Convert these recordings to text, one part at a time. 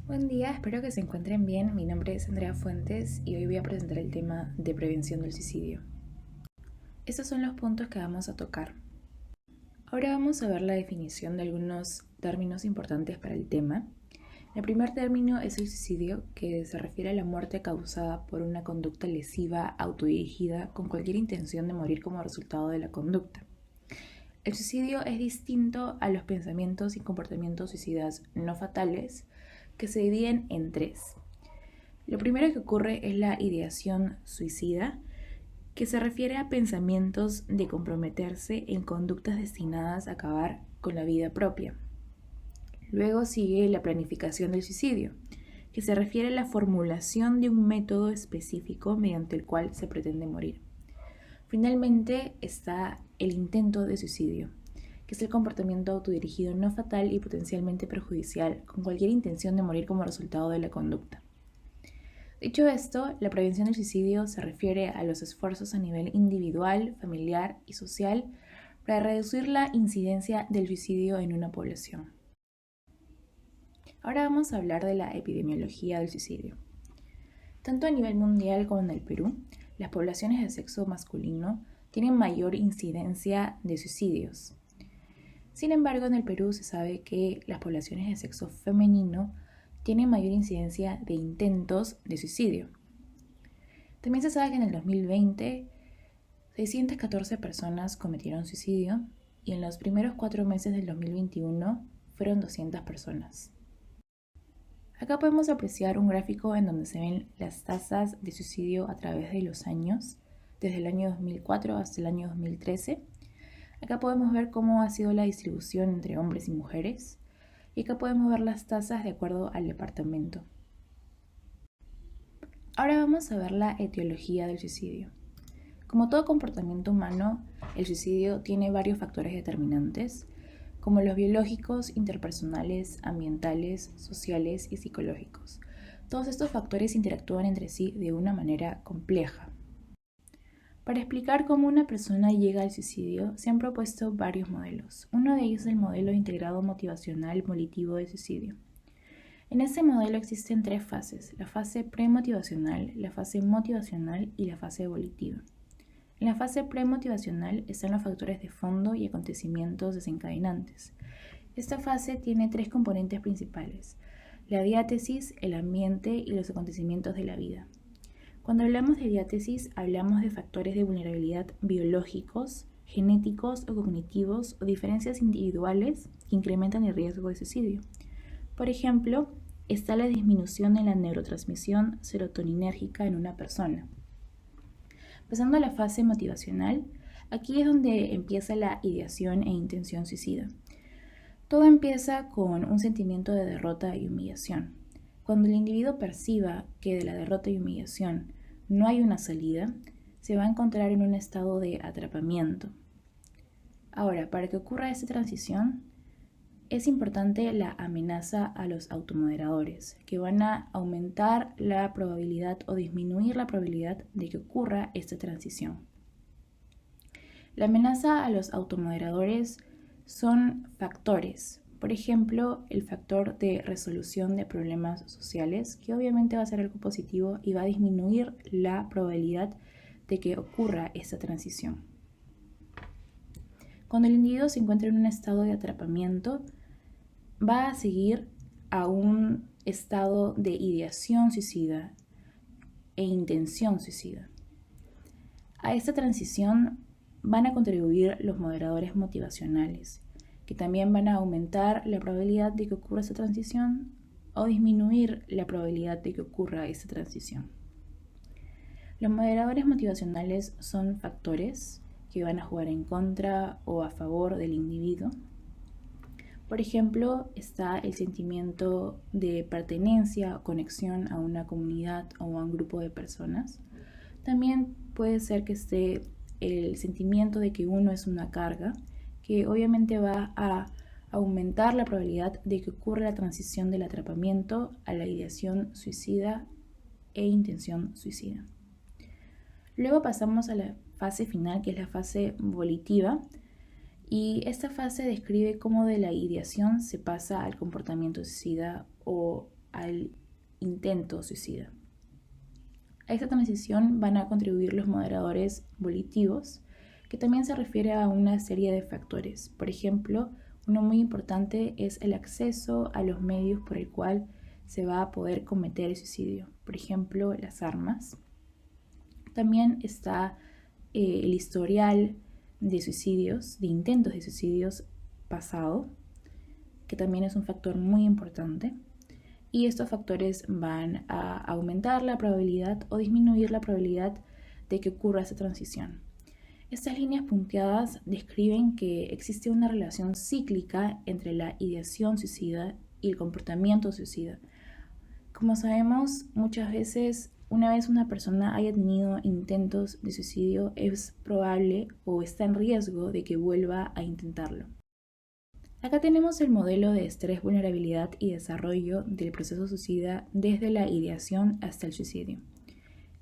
Buen día, espero que se encuentren bien. Mi nombre es Andrea Fuentes y hoy voy a presentar el tema de prevención del suicidio. Estos son los puntos que vamos a tocar. Ahora vamos a ver la definición de algunos términos importantes para el tema. El primer término es el suicidio, que se refiere a la muerte causada por una conducta lesiva autodirigida con cualquier intención de morir como resultado de la conducta. El suicidio es distinto a los pensamientos y comportamientos suicidas no fatales, que se dividen en tres. Lo primero que ocurre es la ideación suicida, que se refiere a pensamientos de comprometerse en conductas destinadas a acabar con la vida propia. Luego sigue la planificación del suicidio, que se refiere a la formulación de un método específico mediante el cual se pretende morir. Finalmente está el intento de suicidio, que es el comportamiento autodirigido no fatal y potencialmente perjudicial, con cualquier intención de morir como resultado de la conducta. Dicho esto, la prevención del suicidio se refiere a los esfuerzos a nivel individual, familiar y social para reducir la incidencia del suicidio en una población. Ahora vamos a hablar de la epidemiología del suicidio. Tanto a nivel mundial como en el Perú, las poblaciones de sexo masculino tienen mayor incidencia de suicidios. Sin embargo, en el Perú se sabe que las poblaciones de sexo femenino tienen mayor incidencia de intentos de suicidio. También se sabe que en el 2020, 614 personas cometieron suicidio y en los primeros 4 meses del 2021 fueron 200 personas. Acá podemos apreciar un gráfico en donde se ven las tasas de suicidio a través de los años, desde el año 2004 hasta el año 2013. Acá podemos ver cómo ha sido la distribución entre hombres y mujeres. Y acá podemos ver las tasas de acuerdo al departamento. Ahora vamos a ver la etiología del suicidio. Como todo comportamiento humano, el suicidio tiene varios factores determinantes, como los biológicos, interpersonales, ambientales, sociales y psicológicos. Todos estos factores interactúan entre sí de una manera compleja. Para explicar cómo una persona llega al suicidio, se han propuesto varios modelos. Uno de ellos es el modelo integrado motivacional volitivo de suicidio. En este modelo existen 3 fases: la fase premotivacional, la fase motivacional y la fase volitiva. En la fase premotivacional están los factores de fondo y acontecimientos desencadenantes. Esta fase tiene 3 componentes principales: la diátesis, el ambiente y los acontecimientos de la vida. Cuando hablamos de diátesis, hablamos de factores de vulnerabilidad biológicos, genéticos o cognitivos o diferencias individuales que incrementan el riesgo de suicidio. Por ejemplo, está la disminución en la neurotransmisión serotoninérgica en una persona. Pasando a la fase motivacional, aquí es donde empieza la ideación e intención suicida. Todo empieza con un sentimiento de derrota y humillación. Cuando el individuo perciba que de la derrota y humillación no hay una salida, se va a encontrar en un estado de atrapamiento. Ahora, para que ocurra esta transición, es importante la amenaza a los automoderadores, que van a aumentar la probabilidad o disminuir la probabilidad de que ocurra esta transición. La amenaza a los automoderadores son factores. Por ejemplo, el factor de resolución de problemas sociales, que obviamente va a ser algo positivo y va a disminuir la probabilidad de que ocurra esta transición. Cuando el individuo se encuentra en un estado de atrapamiento, va a seguir a un estado de ideación suicida e intención suicida. A esta transición van a contribuir los moderadores motivacionales, que también van a aumentar la probabilidad de que ocurra esta transición o disminuir la probabilidad de que ocurra esta transición. Los moderadores motivacionales son factores que van a jugar en contra o a favor del individuo. Por ejemplo, está el sentimiento de pertenencia o conexión a una comunidad o a un grupo de personas. También puede ser que esté el sentimiento de que uno es una carga, que obviamente va a aumentar la probabilidad de que ocurra la transición del atrapamiento a la ideación suicida e intención suicida. Luego pasamos a la fase final, que es la fase volitiva, y esta fase describe cómo de la ideación se pasa al comportamiento suicida o al intento suicida. A esta transición van a contribuir los moderadores volitivos, que también se refiere a una serie de factores. Por ejemplo, uno muy importante es el acceso a los medios por el cual se va a poder cometer el suicidio. Por ejemplo, las armas. También está el historial de suicidios, de intentos de suicidios pasado, que también es un factor muy importante. Y estos factores van a aumentar la probabilidad o disminuir la probabilidad de que ocurra esa transición. Estas líneas punteadas describen que existe una relación cíclica entre la ideación suicida y el comportamiento suicida. Como sabemos, muchas veces, una vez una persona haya tenido intentos de suicidio, es probable o está en riesgo de que vuelva a intentarlo. Acá tenemos el modelo de estrés, vulnerabilidad y desarrollo del proceso suicida desde la ideación hasta el suicidio.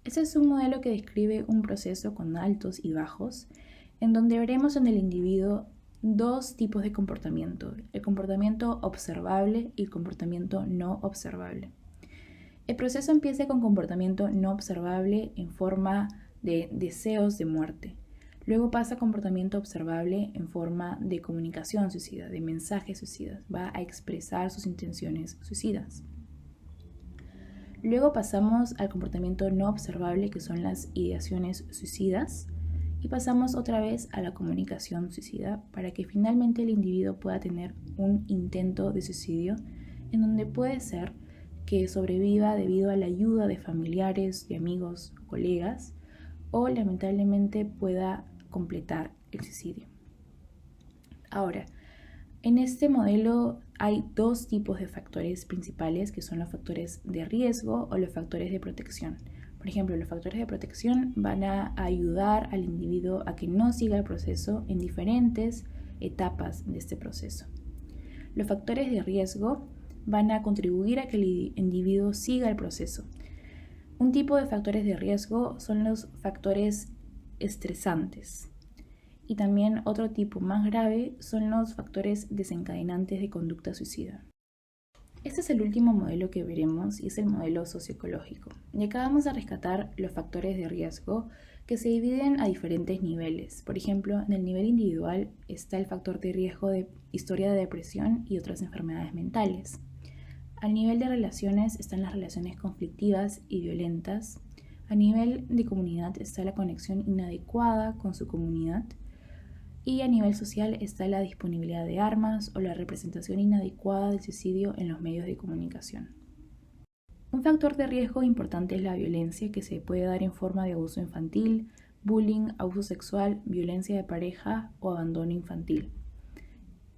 Este es un modelo que describe un proceso con altos y bajos, en donde veremos en el individuo dos tipos de comportamiento, el comportamiento observable y el comportamiento no observable. El proceso empieza con comportamiento no observable en forma de deseos de muerte. Luego pasa a comportamiento observable en forma de comunicación suicida, de mensajes suicidas. Va a expresar sus intenciones suicidas. Luego pasamos al comportamiento no observable, que son las ideaciones suicidas. Y pasamos otra vez a la comunicación suicida para que finalmente el individuo pueda tener un intento de suicidio en donde puede ser que sobreviva debido a la ayuda de familiares, de amigos, colegas, o lamentablemente pueda completar el suicidio. Ahora, en este modelo hay dos tipos de factores principales, que son los factores de riesgo o los factores de protección. Por ejemplo, los factores de protección van a ayudar al individuo a que no siga el proceso en diferentes etapas de este proceso. Los factores de riesgo van a contribuir a que el individuo siga el proceso. Un tipo de factores de riesgo son los factores estresantes. Y también otro tipo más grave son los factores desencadenantes de conducta suicida. Este es el último modelo que veremos y es el modelo socioecológico. Y acá vamos a rescatar los factores de riesgo que se dividen a diferentes niveles. Por ejemplo, en el nivel individual está el factor de riesgo de historia de depresión y otras enfermedades mentales. Al nivel de relaciones están las relaciones conflictivas y violentas. A nivel de comunidad está la conexión inadecuada con su comunidad. Y a nivel social está la disponibilidad de armas o la representación inadecuada del suicidio en los medios de comunicación. Un factor de riesgo importante es la violencia, que se puede dar en forma de abuso infantil, bullying, abuso sexual, violencia de pareja o abandono infantil.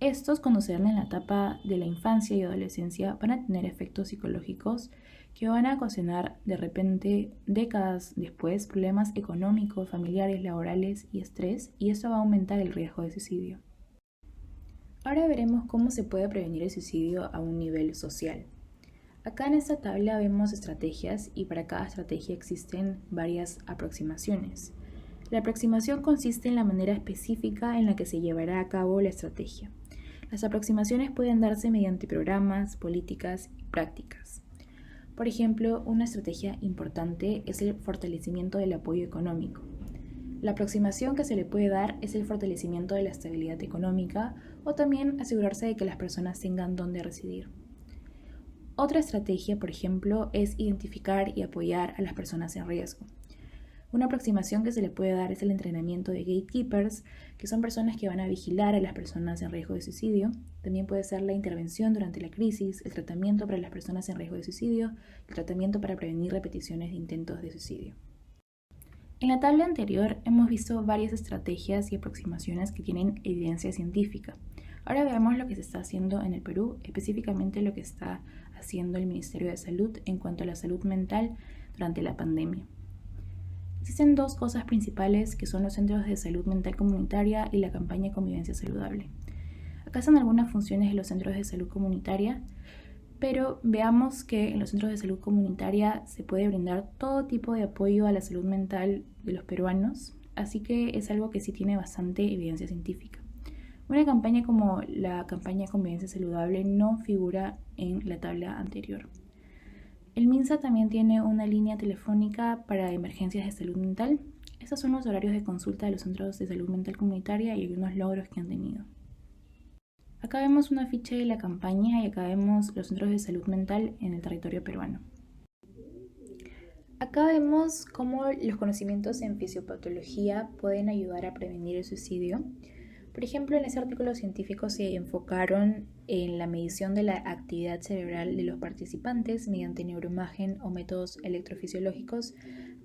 Estos, cuando se dan en la etapa de la infancia y adolescencia, van a tener efectos psicológicos que van a ocasionar de repente, décadas después, problemas económicos, familiares, laborales y estrés, y eso va a aumentar el riesgo de suicidio. Ahora veremos cómo se puede prevenir el suicidio a un nivel social. Acá en esta tabla vemos estrategias y para cada estrategia existen varias aproximaciones. La aproximación consiste en la manera específica en la que se llevará a cabo la estrategia. Las aproximaciones pueden darse mediante programas, políticas y prácticas. Por ejemplo, una estrategia importante es el fortalecimiento del apoyo económico. La aproximación que se le puede dar es el fortalecimiento de la estabilidad económica o también asegurarse de que las personas tengan dónde residir. Otra estrategia, por ejemplo, es identificar y apoyar a las personas en riesgo. Una aproximación que se le puede dar es el entrenamiento de gatekeepers, que son personas que van a vigilar a las personas en riesgo de suicidio. También puede ser la intervención durante la crisis, el tratamiento para las personas en riesgo de suicidio, el tratamiento para prevenir repeticiones de intentos de suicidio. En la tabla anterior hemos visto varias estrategias y aproximaciones que tienen evidencia científica. Ahora veamos lo que se está haciendo en el Perú, específicamente lo que está haciendo el Ministerio de Salud en cuanto a la salud mental durante la pandemia. Existen dos cosas principales que son los centros de salud mental comunitaria y la campaña de convivencia saludable. Acá están algunas funciones de los centros de salud comunitaria, pero veamos que en los centros de salud comunitaria se puede brindar todo tipo de apoyo a la salud mental de los peruanos, así que es algo que sí tiene bastante evidencia científica. Una campaña como la campaña de convivencia saludable no figura en la tabla anterior. El MINSA también tiene una línea telefónica para emergencias de salud mental. Estos son los horarios de consulta de los centros de salud mental comunitaria y algunos logros que han tenido. Acá vemos una ficha de la campaña y acá vemos los centros de salud mental en el territorio peruano. Acá vemos cómo los conocimientos en fisiopatología pueden ayudar a prevenir el suicidio. Por ejemplo, en ese artículo científico se enfocaron en la medición de la actividad cerebral de los participantes mediante neuroimagen o métodos electrofisiológicos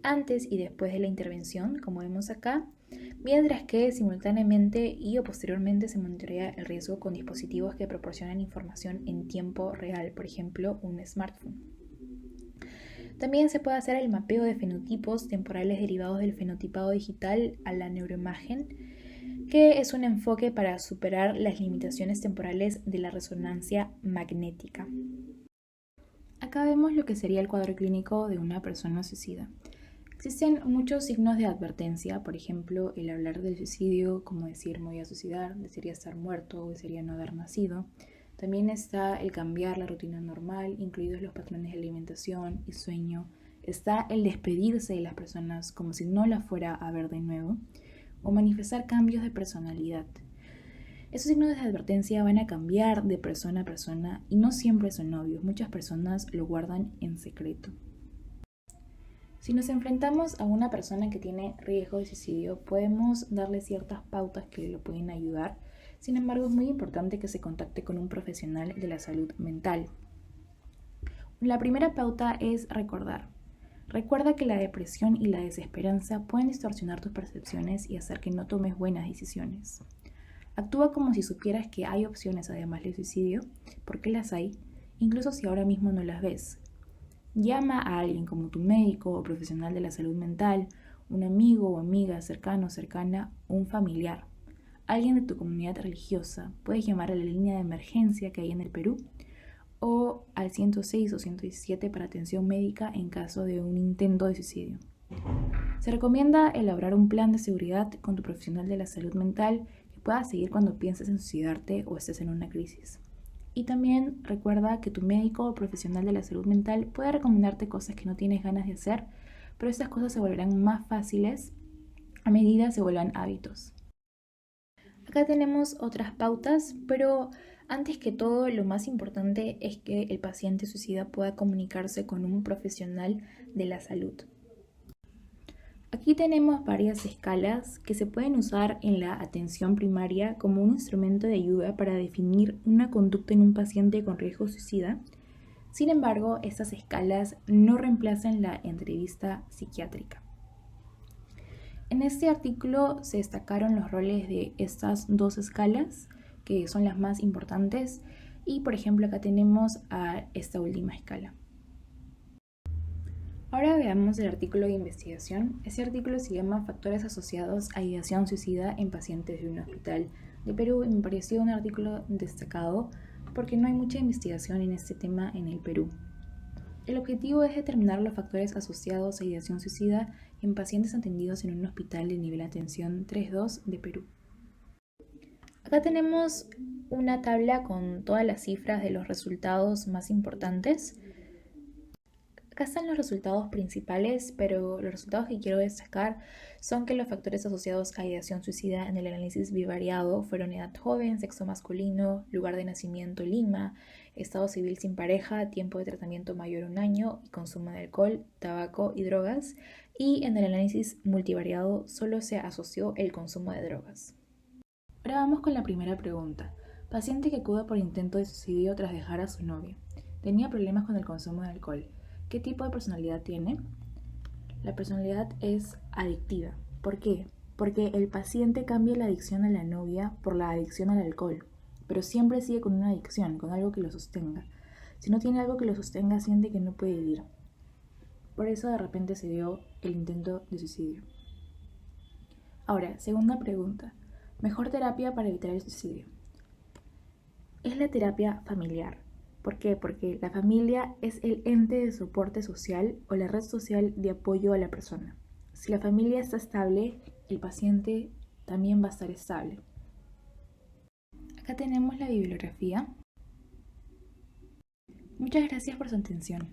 antes y después de la intervención, como vemos acá, mientras que simultáneamente y o posteriormente se monitorea el riesgo con dispositivos que proporcionan información en tiempo real, por ejemplo, un smartphone. También se puede hacer el mapeo de fenotipos temporales derivados del fenotipado digital a la neuroimagen, que es un enfoque para superar las limitaciones temporales de la resonancia magnética. Acá vemos lo que sería el cuadro clínico de una persona suicida. Existen muchos signos de advertencia, por ejemplo, el hablar del suicidio, como decir me voy a suicidar, desearía estar muerto o desearía no haber nacido. También está el cambiar la rutina normal, incluidos los patrones de alimentación y sueño. Está el despedirse de las personas como si no las fuera a ver de nuevo, o manifestar cambios de personalidad. Esos signos de advertencia van a cambiar de persona a persona y no siempre son obvios. Muchas personas lo guardan en secreto. Si nos enfrentamos a una persona que tiene riesgo de suicidio, podemos darle ciertas pautas que lo pueden ayudar. Sin embargo, es muy importante que se contacte con un profesional de la salud mental. La primera pauta es recordar. Recuerda que la depresión y la desesperanza pueden distorsionar tus percepciones y hacer que no tomes buenas decisiones. Actúa como si supieras que hay opciones además del suicidio, porque las hay, incluso si ahora mismo no las ves. Llama a alguien como tu médico o profesional de la salud mental, un amigo o amiga cercano o cercana, un familiar, alguien de tu comunidad religiosa. Puedes llamar a la línea de emergencia que hay en el Perú o al 106 o 117 para atención médica en caso de un intento de suicidio. Se recomienda elaborar un plan de seguridad con tu profesional de la salud mental que pueda seguir cuando pienses en suicidarte o estés en una crisis. Y también recuerda que tu médico o profesional de la salud mental puede recomendarte cosas que no tienes ganas de hacer, pero estas cosas se volverán más fáciles a medida que se vuelvan hábitos. Acá tenemos otras pautas, pero antes que todo lo más importante es que el paciente suicida pueda comunicarse con un profesional de la salud. Aquí tenemos varias escalas que se pueden usar en la atención primaria como un instrumento de ayuda para definir una conducta en un paciente con riesgo suicida. Sin embargo, estas escalas no reemplazan la entrevista psiquiátrica. En este artículo se destacaron los roles de estas dos escalas, que son las más importantes, y por ejemplo acá tenemos a esta última escala. Ahora veamos el artículo de investigación. Este artículo se llama Factores asociados a ideación suicida en pacientes de un hospital de Perú y me pareció un artículo destacado porque no hay mucha investigación en este tema en el Perú. El objetivo es determinar los factores asociados a ideación suicida en pacientes atendidos en un hospital de nivel de atención 3-2 de Perú. Acá tenemos una tabla con todas las cifras de los resultados más importantes. Acá están los resultados principales, pero los resultados que quiero destacar son que los factores asociados a ideación suicida en el análisis bivariado fueron edad joven, sexo masculino, lugar de nacimiento Lima, estado civil sin pareja, tiempo de tratamiento mayor a 1 año y consumo de alcohol, tabaco y drogas. Y en el análisis multivariado solo se asoció el consumo de drogas. Ahora vamos con la primera pregunta. Paciente que acude por intento de suicidio tras dejar a su novio. Tenía problemas con el consumo de alcohol. ¿Qué tipo de personalidad tiene? La personalidad es adictiva. ¿Por qué? Porque el paciente cambia la adicción a la novia por la adicción al alcohol, pero siempre sigue con una adicción, con algo que lo sostenga. Si no tiene algo que lo sostenga, siente que no puede vivir. Por eso de repente se dio el intento de suicidio. Ahora, segunda pregunta. Mejor terapia para evitar el suicidio. Es la terapia familiar. ¿Por qué? Porque la familia es el ente de soporte social o la red social de apoyo a la persona. Si la familia está estable, el paciente también va a estar estable. Acá tenemos la bibliografía. Muchas gracias por su atención.